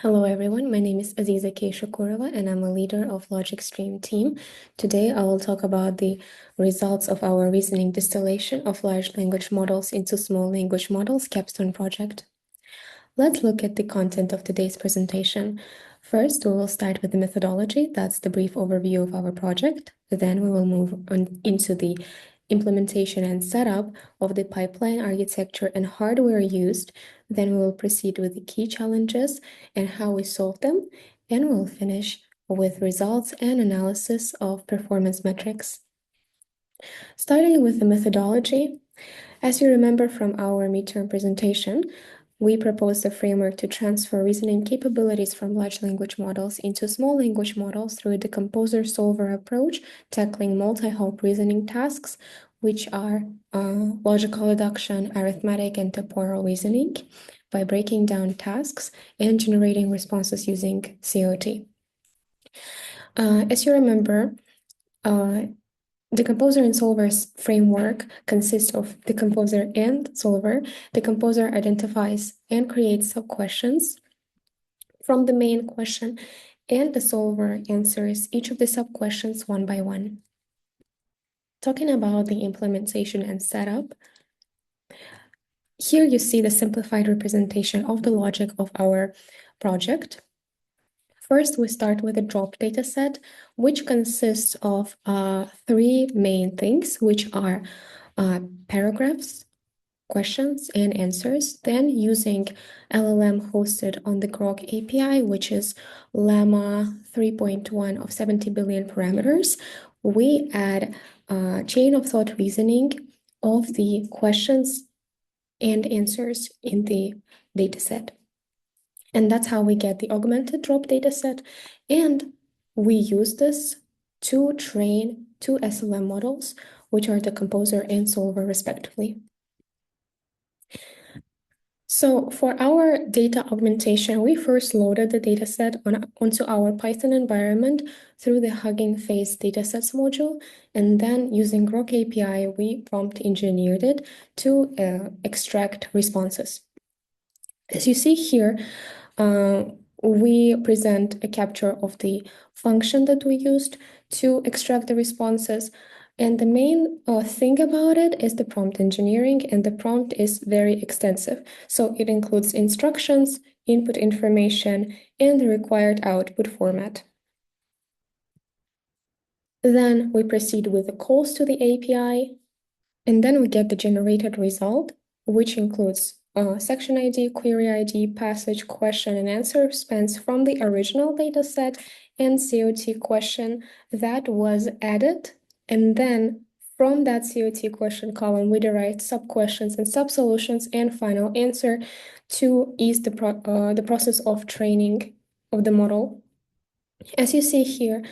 Hello everyone, my name is Aziza K. Shakurova and I'm a leader of LogicStream team. Today I will talk about the results of our reasoning distillation of large language models into small language models Capstone project. Let's look at the content of today's presentation. First, we will start with the methodology, that's the brief overview of our project. Then we will move on into the implementation and setup of the pipeline architecture and hardware used. Then we will proceed with the key challenges and how we solve them. And we'll finish with results and analysis of performance metrics. Starting with the methodology, as you remember from our midterm presentation, we proposed a framework to transfer reasoning capabilities from large language models into small language models through a Decomposer-Solver approach, tackling multi-hop reasoning tasks, which are logical deduction, arithmetic, and temporal reasoning, by breaking down tasks and generating responses using COT. As you remember, Decomposer and Solver's framework consists of Decomposer and Solver. Decomposer identifies and creates sub-questions from the main question, and the Solver answers each of the sub-questions one by one. Talking about the implementation and setup, here you see the simplified representation of the logic of our project. First, we start with a drop dataset, which consists of three main things, which are paragraphs, questions, and answers. Then using LLM hosted on the Grok API, which is Llama 3.1 of 70 billion parameters, we add chain of thought reasoning of the questions and answers in the dataset. And that's how we get the augmented drop dataset. And we use this to train two SLM models, which are Decomposer and Solver respectively. So for our data augmentation, we first loaded the dataset onto our Python environment through the Hugging Face datasets module. And then using Grok API, we prompt engineered it to extract responses. As you see here, we present a capture of the function that we used to extract the responses. And the main thing about it is the prompt engineering, and the prompt is very extensive. So it includes instructions, input information, and the required output format. Then we proceed with the calls to the API, and then we get the generated result, which includes section ID, query ID, passage, question, and answer spans from the original dataset and COT question that was added. And then from that COT question column, we derive sub-questions and sub-solutions and final answer to ease the process of training of the model. As you see here,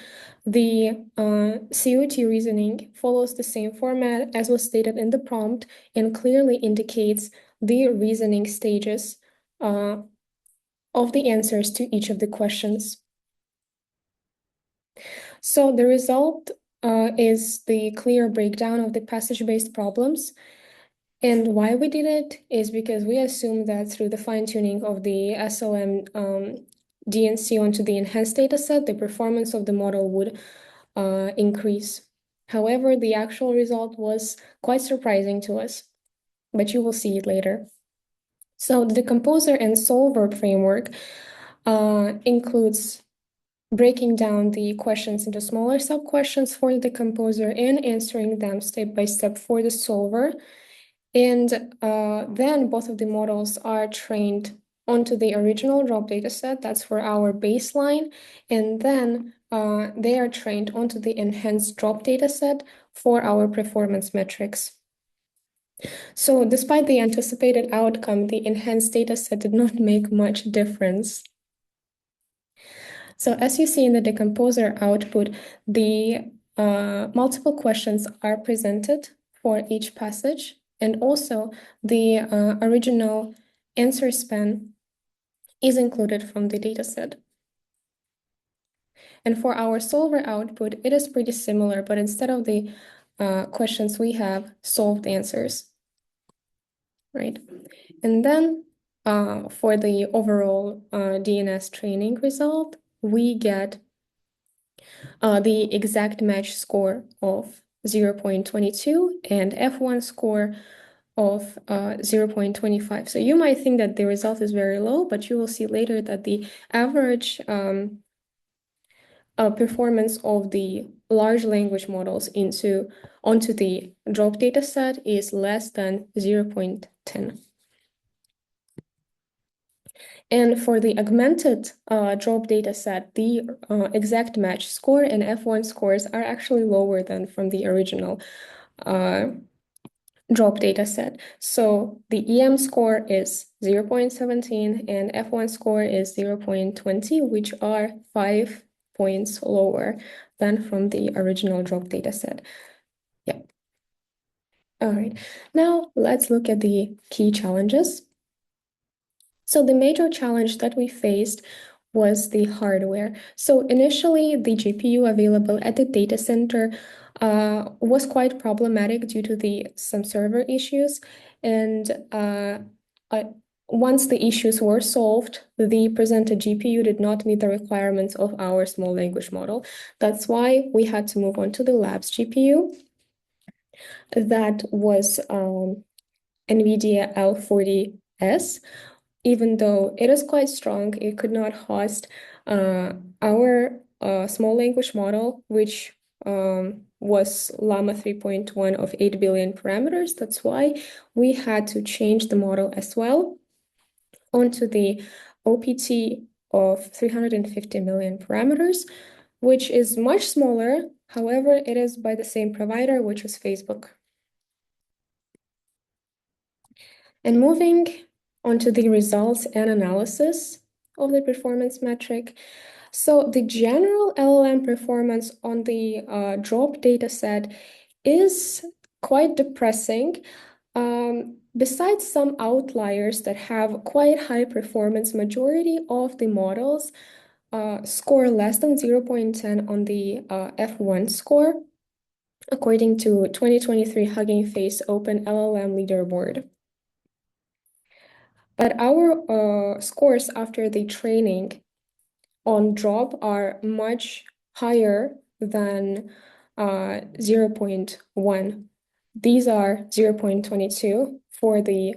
the COT reasoning follows the same format as was stated in the prompt and clearly indicates the reasoning stages of the answers to each of the questions. So the result is the clear breakdown of the passage-based problems. And why we did it is because we assumed that through the fine-tuning of the SLM DNC onto the enhanced dataset, the performance of the model would increase. However, the actual result was quite surprising to us, but you will see it later. So the Decomposer and Solver framework includes breaking down the questions into smaller sub-questions for the Decomposer and answering them step by step for the Solver. And then both of the models are trained onto the original drop dataset, that's for our baseline, and then they are trained onto the enhanced drop dataset for our performance metrics. So despite the anticipated outcome, the enhanced dataset did not make much difference. So as you see in the Decomposer output, the multiple questions are presented for each passage, and also the original answer span is included from the dataset. And for our solver output, it is pretty similar, but instead of the questions, we have solved answers, right? And then for the overall DNS training result, we get the exact match score of 0.22 and F1 score of 0.25. So you might think that the result is very low, but you will see later that the average performance of the large language models onto the drop data set is less than 0.10. And for the augmented drop data set, the exact match score and F1 scores are actually lower than from the original drop data set. So the EM score is 0.17 and F1 score is 0.20, which are 5 points lower than from the original drop data set. Yeah. All right. Now let's look at the key challenges. So the major challenge that we faced was the hardware. So initially, the GPU available at the data center was quite problematic due to some server issues. And once the issues were solved, the presented GPU did not meet the requirements of our small language model. That's why we had to move on to the labs GPU. That was NVIDIA L40S. Even though it is quite strong, it could not host our small language model, which was Llama 3.1 of 8 billion parameters. That's why we had to change the model as well onto the OPT of 350 million parameters, which is much smaller. However, it is by the same provider, which is Facebook. And moving onto the results and analysis of the performance metric. So the general LLM performance on the drop data set is quite depressing. Besides some outliers that have quite high performance, majority of the models score less than 0.10 on the F1 score, according to 2023 Hugging Face Open LLM Leaderboard. But our scores after the training on drop are much higher than 0.1. These are 0.22 for the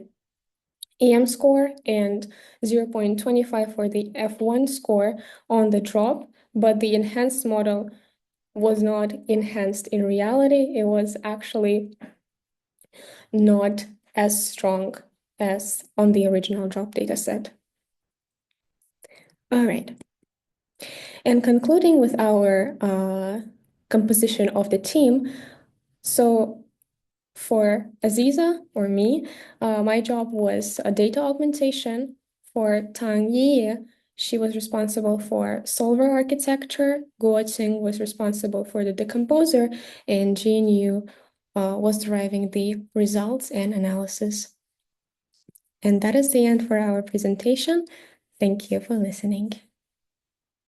EM score and 0.25 for the F1 score on the drop, but the enhanced model was not enhanced in reality. It was actually not as strong as on the original drop data set. All right. And concluding with our composition of the team, so for Aziza or me, my job was a data augmentation. For Tang Yi, she was responsible for solver architecture. Guo Qing was responsible for the decomposer, and Jin Yu was deriving the results and analysis. And that is the end for our presentation. Thank you for listening.